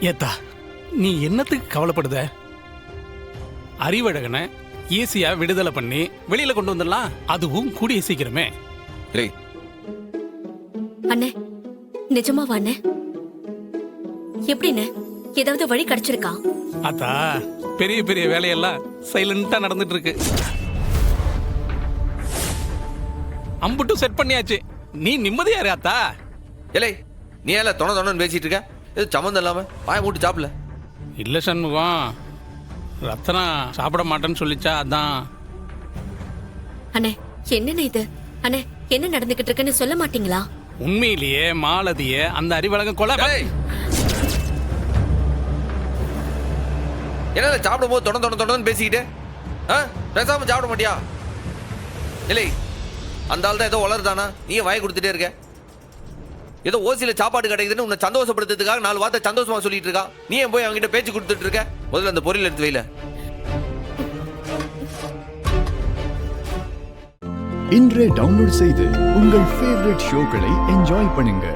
ஏத்தா நீ என்னத்துக்கு கவலைப்படுத? அறிவழகனை ஈஸியா விடுதலை பண்ணி வெளியில கொண்டு வந்துடலாம், அதுவும் கூடிய சீக்கிரமே. டேய் அண்ணே, நிஜமாவா அண்ணே? எப்படின்னு ஏதாவது வழி கிடைச்சிருக்கா? அத்தா பெரிய பெரிய வேலையெல்லாம் சைலண்டா நடந்துட்டு இருக்கு. அம்புட்டும் செட் பண்ணியாச்சு, நீ நிம்மதியா இரு அத்தா. ஏலே நீ ஏன் தொணன்னு பேசிட்டு இருக்க? இது சம்மந்தம் இல்லாம வாய மூட்டு சாப்பிடல. இல்ல சண்முகம், ரத்தனா சாப்பிட மாட்டேன்னு சொல்லிச்சா, அதான். அண்ணே என்னண்ணே இது? அண்ணே என்ன நடந்துகிட்டு இருக்குன்னு சொல்ல மாட்டீங்களா? உண்மையிலேயே மாலதிய அந்த அறிவழகன் கொலை என்ன சாப்பிடும் போது தொடர்ந்து பேசிக்கிட்டு பேசாம சாப்பிட மாட்டியா? இல்லை அந்த ஆள் தான் ஏதோ வளருதானா, நீ வாய் கொடுத்துட்டே இருக்க. ஏதோ ஓசியில சாப்பாடு கிடைக்குதுன்னு உன்னை சந்தோஷப்படுத்துறதுக்காக 4 வார்த்தை சந்தோஷமா சொல்லிட்டு இருக்கா. நீ ஏன் போய் அவங்ககிட்ட பேச்சு கொடுத்துட்டு இருக்க? முதல்ல அந்த பொரியல் எடுத்து வைல. இன்றே டவுன்லோட் செய்து உங்கள் ஃபேவரட் ஷோக்களை என்ஜாய் பண்ணுங்க.